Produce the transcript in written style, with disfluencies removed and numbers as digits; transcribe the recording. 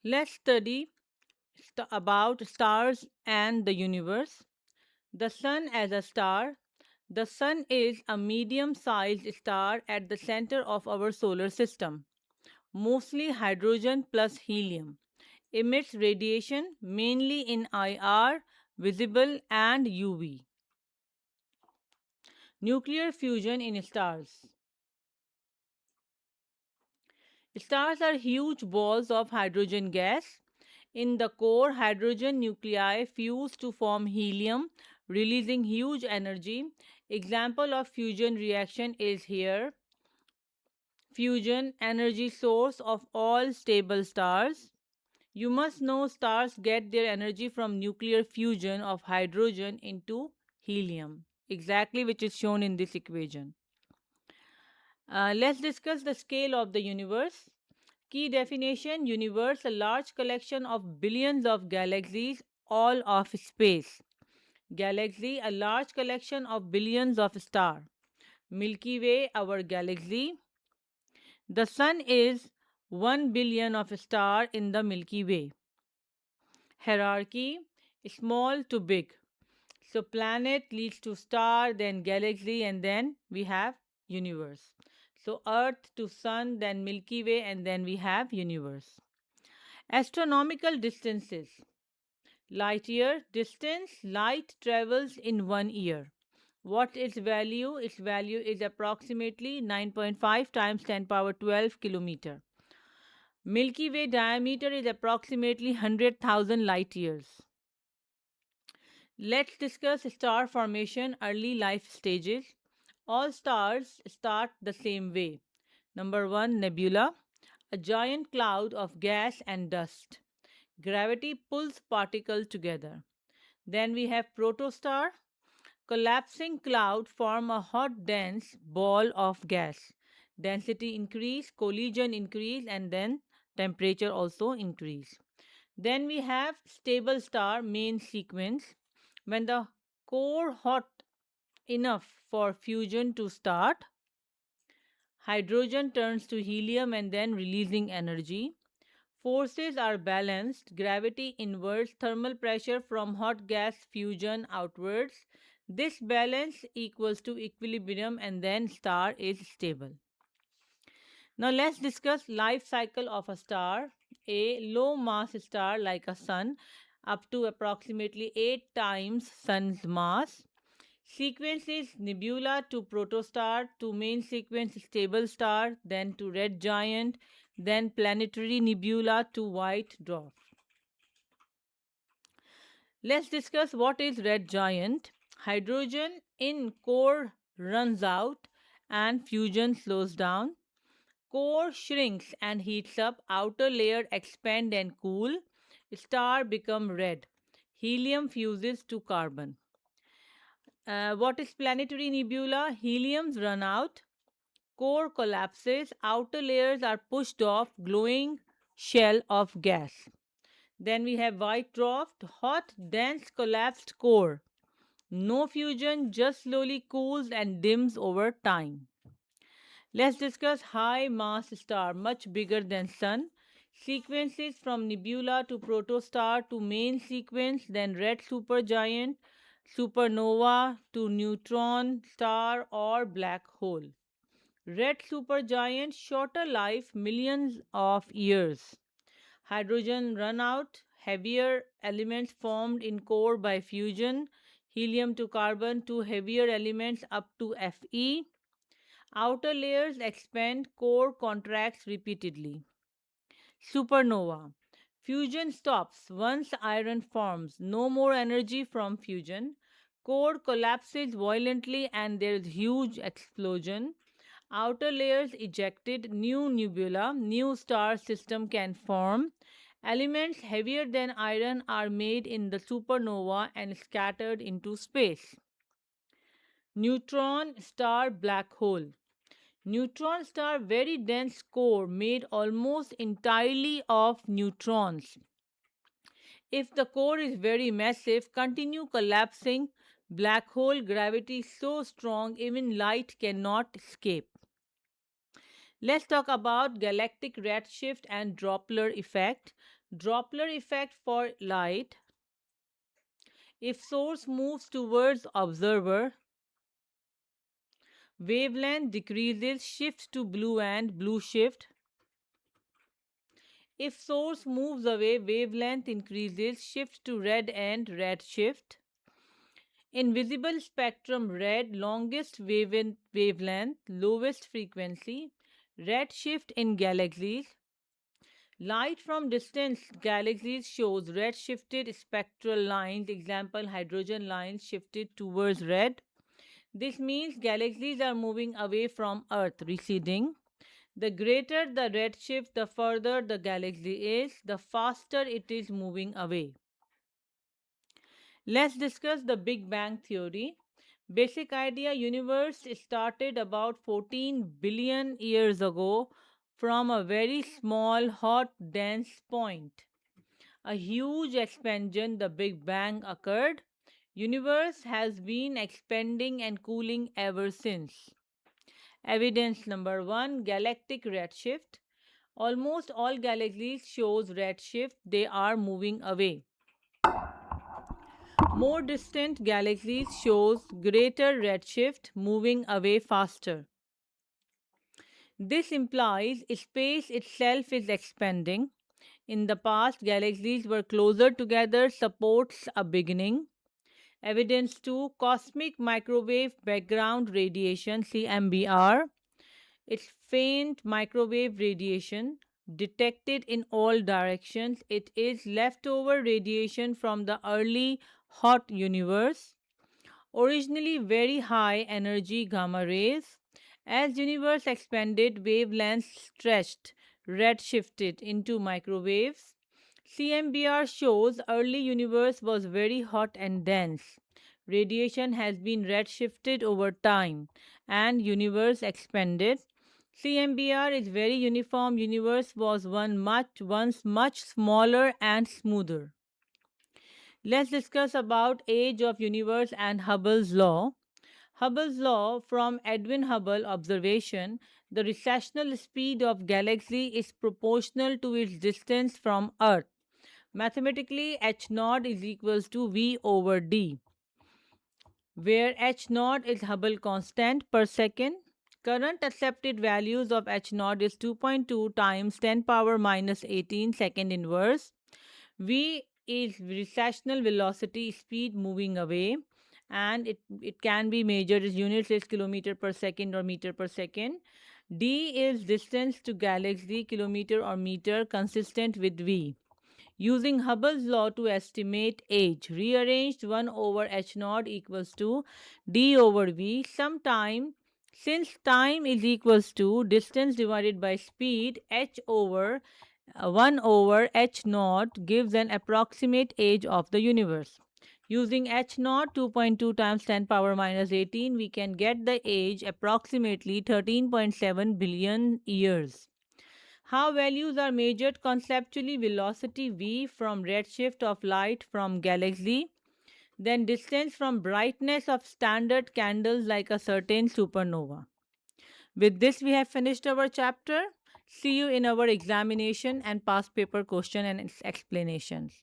Let's study about stars and the universe. The Sun as a star. The Sun is a medium sized star at the center of our solar system, mostly hydrogen plus helium. Emits radiation mainly in IR, visible, and UV. Nuclear fusion in stars. Stars are huge balls of hydrogen gas. In the core, hydrogen nuclei fuse to form helium, releasing huge energy. Example of fusion reaction is here. Fusion, energy source of all stable stars. You must know stars get their energy from nuclear fusion of hydrogen into helium, exactly which is shown in this equation. Let's discuss the scale of the universe. Key definition: universe, a large collection of billions of galaxies, all of space. Galaxy, a large collection of billions of stars. Milky Way, our galaxy. The Sun is 1 billion of stars in the Milky Way. Hierarchy: small to big. So planet leads to star, then galaxy, and then we have universe. So Earth to Sun, then Milky Way, and then we have universe. Astronomical distances. Light year distance, light travels in 1 year. What its value? Its value is approximately 9.5 times 10 power 12 kilometer. Milky Way diameter is approximately 100,000 light years. Let's discuss star formation, early life stages. All stars start the same way. Number 1, nebula, a giant cloud of gas and dust. Gravity pulls particles together. Then we have protostar, collapsing cloud form a hot dense ball of gas. Density increase, collision increase, and then temperature also increase. Then we have stable star main sequence. When the core hot enough for fusion to start, hydrogen turns to helium and then releasing energy. Forces are balanced. Gravity inverts thermal pressure from hot gas fusion outwards. This balance equals to equilibrium and then star is stable. Now let's discuss life cycle of a star. A low mass star like a sun up to approximately 8 times sun's mass. Sequence is nebula to protostar to main sequence stable star, then to red giant, then planetary nebula to white dwarf. Let's discuss what is red giant. Hydrogen in core runs out and fusion slows down. Core shrinks and heats up, outer layer expand and cool, star become red. Helium fuses to carbon. What is planetary nebula? Heliums run out, core collapses, outer layers are pushed off, glowing shell of gas. Then we have white dwarf, hot, dense, collapsed core. No fusion, just slowly cools and dims over time. Let's discuss high mass star, much bigger than Sun. Sequences from nebula to protostar to main sequence, then red supergiant, supernova to neutron star or black hole. Red supergiant, shorter life, millions of years. Hydrogen run out, heavier elements formed in core by fusion, helium to carbon, two heavier elements up to Fe. Outer layers expand, core contracts repeatedly. Supernova. Fusion stops once iron forms. No more energy from fusion. Core collapses violently and there is huge explosion. Outer layers ejected, new nebula, new star system can form. Elements heavier than iron are made in the supernova and scattered into space. Neutron star black hole. Neutron star very dense core made almost entirely of neutrons. If the core is very massive, continue collapsing. Black hole gravity so strong even light cannot escape. Let's talk about galactic redshift and Doppler effect. Doppler effect for light. If source moves towards observer, wavelength decreases, shift to blue and blue shift. If source moves away, wavelength increases, shift to red and red shift. In visible spectrum, red, longest wavelength, lowest frequency. Red shift in galaxies. Light from distant galaxies shows red shifted spectral lines, example hydrogen lines shifted towards red. This means galaxies are moving away from Earth, receding. The greater the redshift, the further the galaxy is, the faster it is moving away. Let's discuss the Big Bang theory. Basic idea: universe started about 14 billion years ago from a very small hot dense point. A huge expansion, the Big Bang, occurred. Universe has been expanding and cooling ever since. Evidence number 1: galactic redshift. Almost all galaxies shows redshift, they are moving away. More distant galaxies shows greater redshift, moving away faster. This implies space itself is expanding. In the past, galaxies were closer together, supports a beginning. Evidence 2: cosmic microwave background radiation, CMBR. It's faint microwave radiation detected in all directions. It is leftover radiation from the early hot universe. Originally very high energy gamma rays. As universe expanded, wavelengths stretched, redshifted into microwaves. CMBR shows early universe was very hot and dense. Radiation has been redshifted over time and universe expanded. CMBR is very uniform. Universe was once much smaller and smoother. Let's discuss about age of universe and Hubble's law. Hubble's law: from Edwin Hubble observation, the recessional speed of galaxy is proportional to its distance from Earth. Mathematically, h naught is equals to v over d, where h naught is Hubble constant per second. Current accepted values of h naught is 2.2 times 10 power minus 18 second inverse. V is recessional velocity, speed moving away, and it can be measured as units is kilometer per second or meter per second. D is distance to galaxy, kilometer or meter, consistent with V. Using Hubble's law to estimate age, rearranged 1 over h naught equals to d over v. Since time is equals to distance divided by speed, h over 1 over h naught gives an approximate age of the universe. Using h naught 2.2 times 10 power minus 18, we can get the age approximately 13.7 billion years. How values are measured conceptually: velocity v from redshift of light from galaxy, then distance from brightness of standard candles like a certain supernova. With this, we have finished our chapter. See you in our examination and past paper question and its explanations.